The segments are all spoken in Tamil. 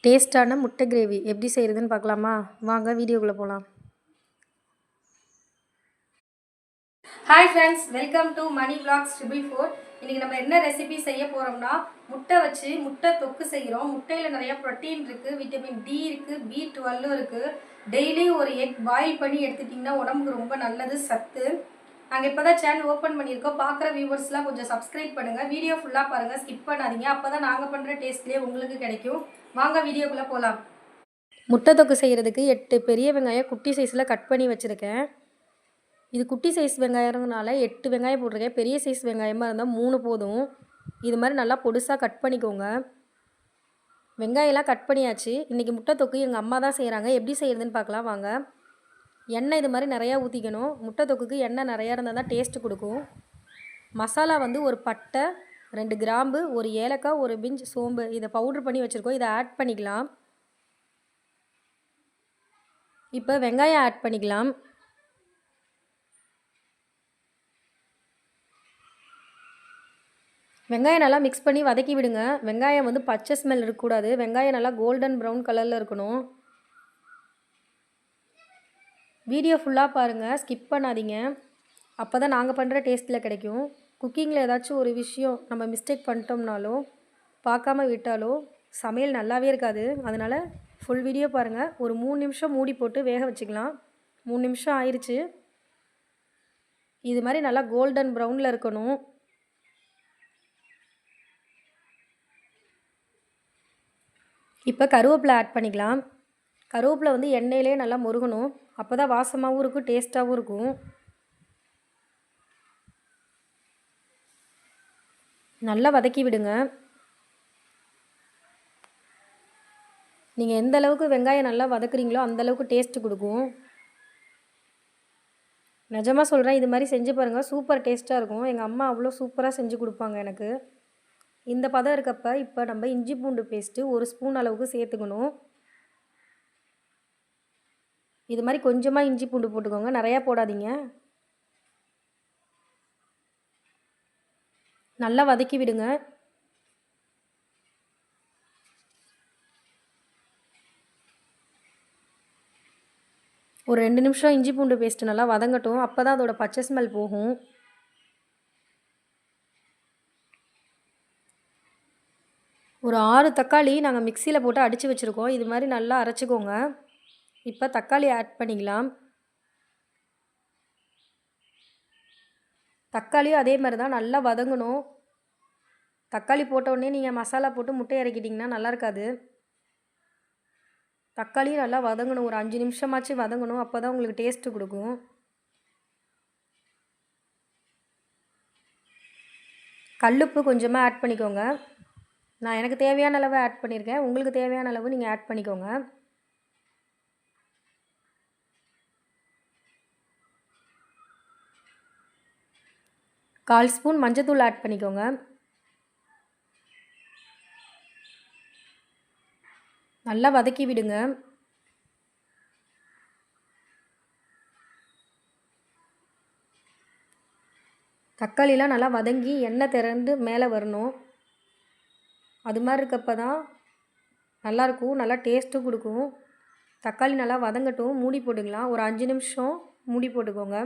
டேஸ்ட்டான முட்டை கிரேவி எப்படி செய்கிறதுன்னு பார்க்கலாமா? வாங்க வீடியோக்குள்ளே போகலாம். Hi friends, welcome to Mani vlogs 444. இன்றைக்கி நம்ம என்ன ரெசிபி செய்ய போகிறோம்னா முட்டை வச்சு முட்டை தொக்கு செய்கிறோம். முட்டையில் நிறையா ப்ரோட்டீன் இருக்குது, விட்டமின் டி இருக்குது, B12 இருக்குது. டெய்லியும் ஒரு எக் பாயில் பண்ணி எடுத்துட்டிங்கன்னா உடம்புக்கு ரொம்ப நல்லது, சத்து. நாங்கள் இப்போ தான் சேனல் ஓப்பன் பண்ணியிருக்கோம். பார்க்குற வியூவர்ஸ்லாம் கொஞ்சம் சப்ஸ்கிரைப் பண்ணுங்கள். வீடியோ ஃபுல்லாக பாருங்கள், ஸ்கிப் பண்ணாதீங்க. அப்போ தான் நாங்கள் பண்ணுற டேஸ்ட்லேயே உங்களுக்கு கிடைக்கும். வாங்க வீடியோக்குள்ளே போகலாம். முட்டை தொக்கு செய்கிறதுக்கு 8 பெரிய வெங்காயம் குட்டி சைஸில் கட் பண்ணி வச்சுருக்கேன். இது குட்டி சைஸ் வெங்காயம்னால 8 வெங்காயம் போட்டிருக்கேன். பெரிய சைஸ் வெங்காயமாக இருந்தால் 3 போதும். இது மாதிரி நல்லா பொடுசாக கட் பண்ணிக்கோங்க. வெங்காயம்லாம் கட் பண்ணியாச்சு. இன்றைக்கி முட்டை தொக்கு எங்கள் அம்மா தான் செய்கிறாங்க. எப்படி செய்கிறதுன்னு பார்க்கலாம் வாங்க. எண்ணெய் இது மாதிரி நிறையா ஊற்றிக்கணும். முட்டை தொக்குக்கு எண்ணெய் நிறையா இருந்தால் தான் டேஸ்ட்டு கொடுக்கும். மசாலா வந்து ஒரு பட்டை, 2 கிராம்பு, ஒரு ஏலக்காய், ஒரு பிஞ்ச் சோம்பு இதை பவுட்ரு பண்ணி வச்சுருக்கோம். இதை ஆட் பண்ணிக்கலாம். இப்போ வெங்காயம் ஆட் பண்ணிக்கலாம். வெங்காயம் நல்லா மிக்ஸ் பண்ணி வதக்கி விடுங்க. வெங்காயம் வந்து பச்சை ஸ்மெல் இருக்கக்கூடாது. வெங்காயம் நல்லா கோல்டன் ப்ரௌன் கலரில் இருக்கணும். வீடியோ ஃபுல்லாக பாருங்கள், ஸ்கிப் பண்ணாதீங்க. அப்போ தான் நாங்கள் பண்ணுற டேஸ்ட்டில் கிடைக்கும். குக்கிங்கில் ஏதாச்சும் ஒரு விஷயம் நம்ம மிஸ்டேக் பண்ணிட்டோம்னாலோ பார்க்காம விட்டாலோ சமையல் நல்லாவே இருக்காது. அதனால் ஃபுல் வீடியோ பாருங்கள். ஒரு 3 நிமிஷம் மூடி போட்டு வேக வச்சுக்கலாம். 3 நிமிஷம் ஆயிடுச்சு. இது மாதிரி நல்லா கோல்டன் ப்ரௌனில் இருக்கணும். இப்போ கருவேப்பிலை ஆட் பண்ணிக்கலாம். கருவேப்பிலை வந்து எண்ணெயிலே நல்லா முருகணும். அப்போ தான் வாசமாகவும் இருக்கும், டேஸ்ட்டாகவும் இருக்கும். நல்லா வதக்கி விடுங்க. நீங்கள் எந்த அளவுக்கு வெங்காயம் நல்லா வதக்குறீங்களோ அந்தளவுக்கு டேஸ்ட்டு கொடுக்கும். நிஜமாக சொல்கிறேன், இது மாதிரி செஞ்சு பாருங்கள், சூப்பர் டேஸ்ட்டாக இருக்கும். எங்கள் அம்மா அவ்வளோ சூப்பராக செஞ்சு கொடுப்பாங்க எனக்கு. இந்த பதம் இருக்கப்போ இப்போ நம்ம இஞ்சி பூண்டு பேஸ்ட்டு 1 ஸ்பூன் அளவுக்கு சேர்த்துக்கணும். இது மாதிரி கொஞ்சமாக இஞ்சி பூண்டு போட்டுக்கோங்க, நிறையா போடாதீங்க. நல்லா வதக்கி விடுங்க. ஒரு 2 நிமிஷம் இஞ்சி பூண்டு பேஸ்ட்டு நல்லா வதங்கட்டும். அப்போ தான் அதோட பச்சை ஸ்மெல் போகும். ஒரு 6 தக்காளி நாங்கள் மிக்சியில் போட்டு அடித்து வச்சுருக்கோம். இது மாதிரி நல்லா அரைச்சிக்கோங்க. இப்போ தக்காளி ஆட் பண்ணிக்கலாம். தக்காளியும் அதே மாதிரி தான் நல்லா வதங்கணும். தக்காளி போட்டவுடனே நீங்கள் மசாலா போட்டு முட்டை இறக்கிட்டிங்கன்னா நல்லா இருக்காது. தக்காளியும் நல்லா வதங்கணும். ஒரு 5 நிமிஷமாச்சு வதங்கணும். அப்போ தான் உங்களுக்கு டேஸ்ட்டு கொடுக்கும். கல்லுப்பு கொஞ்சமாக ஆட் பண்ணிக்கோங்க. நான் எனக்கு தேவையான அளவு ஆட் பண்ணியிருக்கேன். உங்களுக்கு தேவையான அளவு நீங்கள் ஆட் பண்ணிக்கோங்க. கால் ஸ்பூன் மஞ்சத்தூள் ஆட் பண்ணிக்கோங்க. நல்லா வதக்கி விடுங்க. தக்காளிலாம் நல்லா வதங்கி எண்ணெய் திரண்டு மேலே வரணும். அது மாதிரி இருக்கப்போ தான் நல்லாயிருக்கும், நல்லா டேஸ்ட்டும் கொடுக்கும். தக்காளி நல்லா வதங்கட்டும், மூடி போட்டுக்கலாம். ஒரு 5 நிமிஷம் மூடி போட்டுக்கோங்க.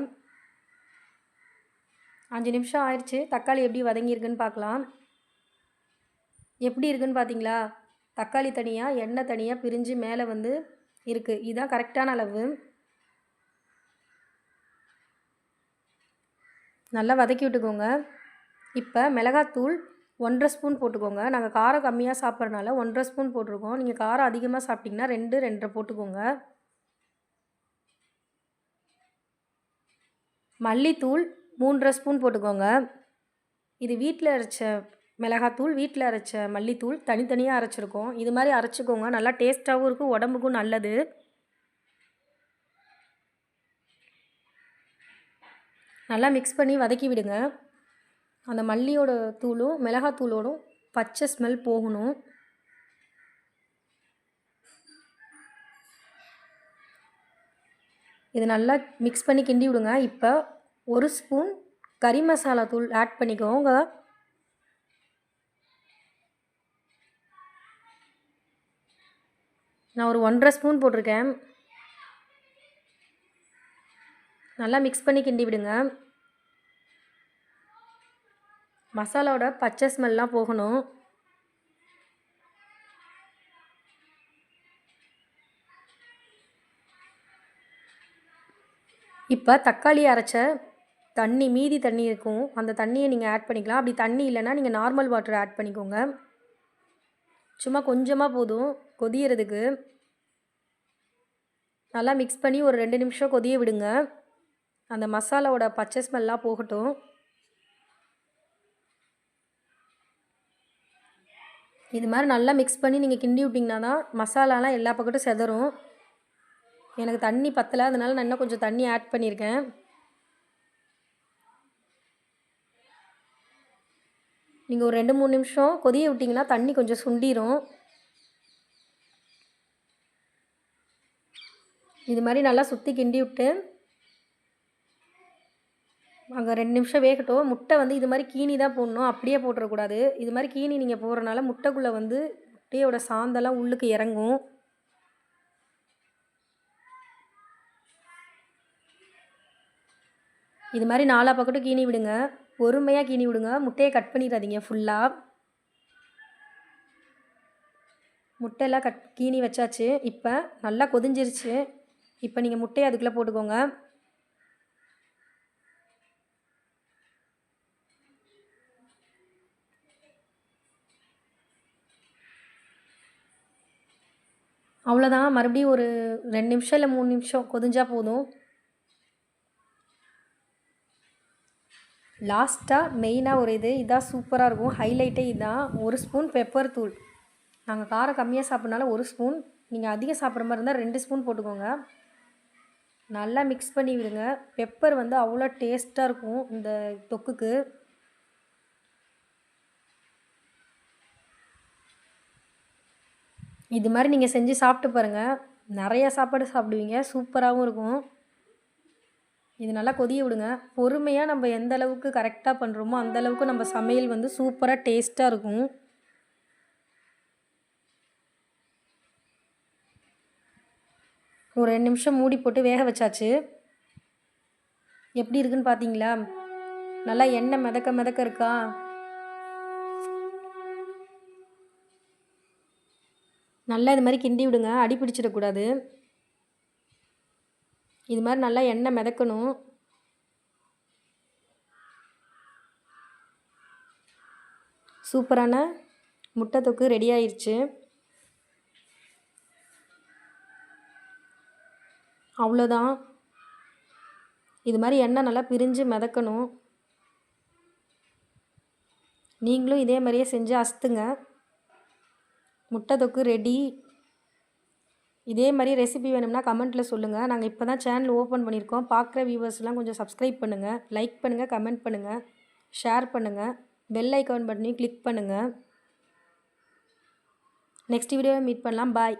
5 நிமிஷம் ஆயிடுச்சு. தக்காளி எப்படி வதங்கியிருக்குன்னு பார்க்கலாம். எப்படி இருக்குன்னு பார்த்தீங்களா? தக்காளி தனியாக எண்ணெய் தனியாக பிரிஞ்சு மேலே வந்து இருக்குது. இதுதான் கரெக்டான அளவு. நல்லா வதக்கி விட்டுக்கோங்க. இப்போ மிளகாத்தூள் 1.5 ஸ்பூன் போட்டுக்கோங்க. நாங்கள் காரம் கம்மியாக சாப்பிட்றனால 1.5 ஸ்பூன் போட்டிருக்கோம். நீங்கள் காரம் அதிகமாக சாப்பிட்டிங்கன்னா 2, 2.5 போட்டுக்கோங்க. மல்லித்தூள் 3.5 ஸ்பூன் போட்டுக்கோங்க. இது வீட்டில் அரைச்ச மிளகாத்தூள், வீட்டில் அரைச்ச மல்லித்தூள் தனித்தனியாக அரைச்சிருக்கோம். இது மாதிரி அரைச்சிக்கோங்க. நல்லா டேஸ்ட்டாகவும் இருக்கும், உடம்புக்கும் நல்லது. நல்லா மிக்ஸ் பண்ணி வதக்கி விடுங்க. அந்த மல்லியோட தூளும் மிளகாத்தூளோடும் பச்சை ஸ்மெல் போகணும். இது நல்லா மிக்ஸ் பண்ணி கிண்டி விடுங்க. இப்போ 1 ஸ்பூன் கறி மசாலா தூள் ஆட் பண்ணிக்கோங்க. நான் ஒரு 1½ ஸ்பூன் போட்டிருக்கேன். நல்லா மிக்ஸ் பண்ணி கிண்டி விடுங்க. மசாலாவோட பச்சை ஸ்மெல்லாம் போகணும். இப்போ தக்காளி அரைச்ச தண்ணி, மீதி தண்ணி இருக்கும், அந்த தண்ணியை நீங்கள் ஆட் பண்ணிக்கலாம். அப்படி தண்ணி இல்லைன்னா நீங்கள் நார்மல் வாட்டர் ஆட் பண்ணிக்கோங்க. சும்மா கொஞ்சமாக போதும் கொதியறதுக்கு. நல்லா மிக்ஸ் பண்ணி ஒரு 2 நிமிஷம் கொதிய விடுங்க. அந்த மசாலாவோட பச்சை ஸ்மெல்லாம் போகட்டும். இது மாதிரி நல்லா மிக்ஸ் பண்ணி நீங்கள் கிண்டி விட்டிங்கன்னா தான் மசாலாலாம் எல்லா பக்கட்டும் செதறும். எனக்கு தண்ணி பத்தலை, அதனால நான் இன்னும் கொஞ்சம் தண்ணி ஆட் பண்ணியிருக்கேன். நீங்கள் ஒரு 2-3 நிமிஷம் கொதிய விட்டிங்கன்னா தண்ணி கொஞ்சம் சுண்டிரும். இது மாதிரி நல்லா சுற்றி கிண்டி விட்டு அங்கே 2 நிமிஷம் வேகட்டும். முட்டை வந்து இது மாதிரி கீனி தான் போடணும், அப்படியே போட்டுறக்கூடாது. இது மாதிரி கீனி நீங்கள் போடுறனால முட்டைக்குள்ளே வந்து முட்டையோட சாந்தெல்லாம் உள்ளுக்கு இறங்கும். இது மாதிரி 4 பக்கட்டும் கீனி விடுங்க. பொறுமையாக கீனி விடுங்க, முட்டையை கட் பண்ணிடாதீங்க ஃபுல்லாக. முட்டையெல்லாம் கீனி வச்சாச்சு. இப்போ நல்லா கொதிஞ்சிருச்சு. இப்போ நீங்கள் முட்டையை அதுக்குள்ளே போட்டுக்கோங்க. அவ்வளோதான். மறுபடியும் ஒரு 2 நிமிஷம் இல்லை 3 நிமிஷம் கொதிஞ்சா போதும். லாஸ்ட்டாக மெயினாக ஒரு இதான் சூப்பராக இருக்கும், ஹைலைட்டே இதுதான். 1 ஸ்பூன் பெப்பர் தூள். நாங்கள் காரம் கம்மியாக சாப்பிட்றனால 1 ஸ்பூன். நீங்கள் அதிகம் சாப்பிட்ற மாதிரி இருந்தால் 2 ஸ்பூன் போட்டுக்கோங்க. நல்லா மிக்ஸ் பண்ணி விடுங்க. பெப்பர் வந்து அவ்வளோ டேஸ்ட்டாக இருக்கும் இந்த தொக்குக்கு. இது மாதிரி நீங்கள் செஞ்சு சாப்பிட்டு பாருங்கள், நிறையா சாப்பாடு சாப்பிடுவீங்க, சூப்பராகவும் இருக்கும். இது நல்லா கொதிய விடுங்க. பொறுமையாக நம்ம எந்த அளவுக்கு கரெக்டாக பண்ணுறோமோ அந்த அளவுக்கு நம்ம சமையல் வந்து சூப்பராக டேஸ்ட்டாக இருக்கும். ஒரு 2 நிமிஷம் மூடி போட்டு வேக வச்சாச்சு. எப்படி இருக்குன்னு பார்த்தீங்களா? நல்லா எண்ணெய் மிதக்க இருக்கா? நல்லா இது மாதிரி கிண்டி விடுங்க, அடி பிடிச்சிடக்கூடாது. இது மாதிரி நல்லா எண்ணெய் மிதக்கணும். சூப்பரான முட்டை தொக்கு ரெடி ஆயிடுச்சு. அவ்வளோதான். இது மாதிரி எண்ணெய் நல்லா பிரிஞ்சு மிதக்கணும். நீங்களும் இதே மாதிரியே செஞ்சு அசத்துங்க. முட்டை தொக்கு ரெடி. இதே மாதிரி ரெசிபி வேணும்னா கமெண்ட்டில் சொல்லுங்கள். நாங்கள் இப்போ தான் சேனல் ஓப்பன் பண்ணியிருக்கோம். பார்க்குற வியூவர்ஸ்லாம் கொஞ்சம் சப்ஸ்கிரைப் பண்ணுங்கள், லைக் பண்ணுங்கள், கமெண்ட் பண்ணுங்கள், ஷேர் பண்ணுங்கள், பெல் ஐக்கான் பட்டனையும் கிளிக் பண்ணுங்கள். நெக்ஸ்ட் வீடியோவை மீட் பண்ணலாம். பாய்.